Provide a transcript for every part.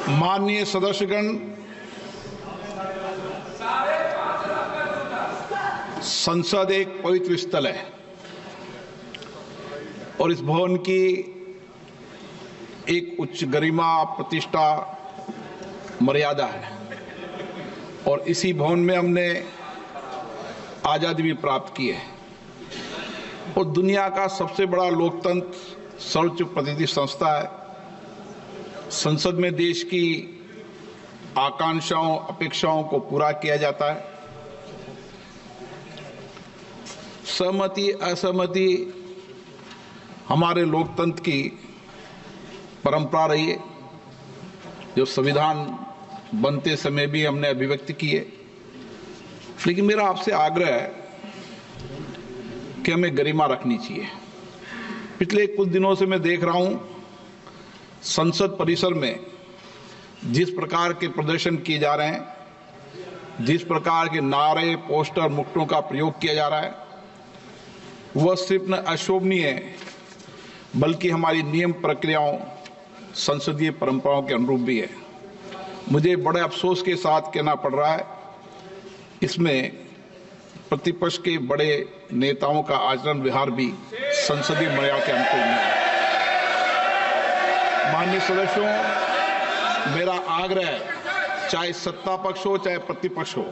माननीय सदस्यगण, संसद एक पवित्र स्थल है और इस भवन की एक उच्च गरिमा, प्रतिष्ठा, मर्यादा है और इसी भवन में हमने आजादी भी प्राप्त की है और दुनिया का सबसे बड़ा लोकतंत्र सर्वोच्च प्रतिनिधि संस्था है। संसद में देश की आकांक्षाओं, अपेक्षाओं को पूरा किया जाता है। सहमति, असहमति हमारे लोकतंत्र की परंपरा रही है, जो संविधान बनते समय भी हमने अभिव्यक्ति की है। लेकिन मेरा आपसे आग्रह है कि हमें गरिमा रखनी चाहिए। पिछले कुछ दिनों से मैं देख रहा हूं संसद परिसर में जिस प्रकार के प्रदर्शन किए जा रहे हैं, जिस प्रकार के नारे, पोस्टर, मुक्तों का प्रयोग किया जा रहा है, वह सिर्फ न अशोभनीय है बल्कि हमारी नियम प्रक्रियाओं, संसदीय परंपराओं के अनुरूप भी है। मुझे बड़े अफसोस के साथ कहना पड़ रहा है, इसमें प्रतिपक्ष के बड़े नेताओं का आचरण व्यवहार भी संसदीय मर्यादा के अनुकूल नहीं है। माननीय सदस्यों, मेरा आग्रह है, चाहे सत्ता पक्ष हो चाहे प्रतिपक्ष हो,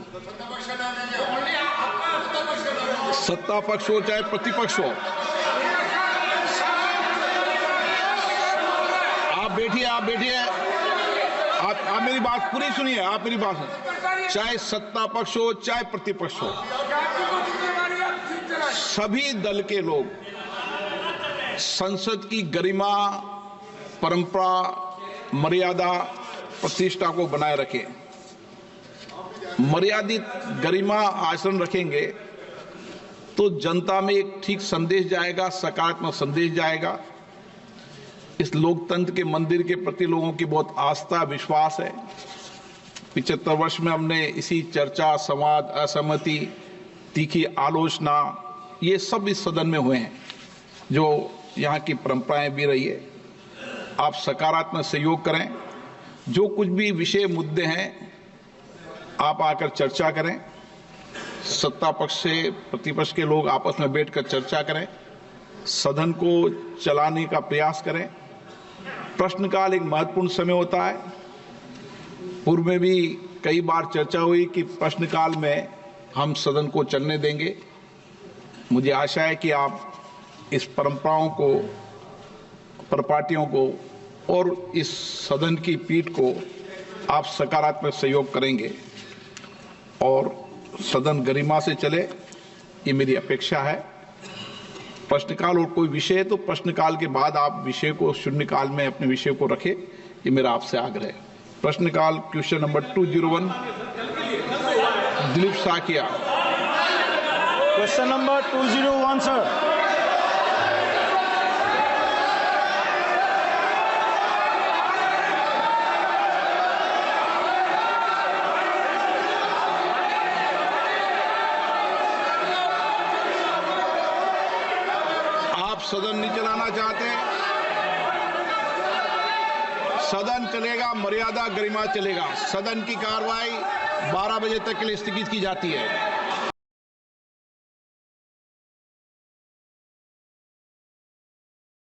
सत्ता पक्ष हो चाहे प्रतिपक्ष हो, आप बैठिए, आप मेरी बात पूरी सुनिए, आप मेरी बात सुनिए। चाहे सत्ता पक्ष हो चाहे प्रतिपक्ष हो, सभी दल के लोग संसद की गरिमा, परंपरा, मर्यादा, प्रतिष्ठा को बनाए रखें। मर्यादित गरिमा आचरण रखेंगे तो जनता में एक ठीक संदेश जाएगा, सकारात्मक संदेश जाएगा। इस लोकतंत्र के मंदिर के प्रति लोगों की बहुत आस्था, विश्वास है। 75 वर्ष में हमने इसी चर्चा, संवाद, असहमति, तीखी आलोचना, ये सब इस सदन में हुए हैं, जो यहाँ की परंपराएं भी रही है। आप सकारात्मक सहयोग करें, जो कुछ भी विषय मुद्दे हैं आप आकर चर्चा करें। सत्ता पक्ष से प्रतिपक्ष के लोग आपस में बैठकर चर्चा करें, सदन को चलाने का प्रयास करें। प्रश्नकाल एक महत्वपूर्ण समय होता है। पूर्व में भी कई बार चर्चा हुई कि प्रश्नकाल में हम सदन को चलने देंगे। मुझे आशा है कि आप इस परंपराओं को, परिपाटियों को और इस सदन की पीठ को आप सकारात्मक सहयोग करेंगे और सदन गरिमा से चले, ये मेरी अपेक्षा है। प्रश्नकाल और कोई विषय है तो प्रश्नकाल के बाद आप विषय को शून्यकाल में अपने विषय को रखें, ये मेरा आपसे आग्रह है। प्रश्नकाल question number 201, Dilip Saikia. Question number 201 sir. सदन नहीं चलाना चाहते, सदन चलेगा, मर्यादा, गरिमा चलेगा। सदन की कार्रवाई 12 बजे तक के लिए स्थगित की जाती है।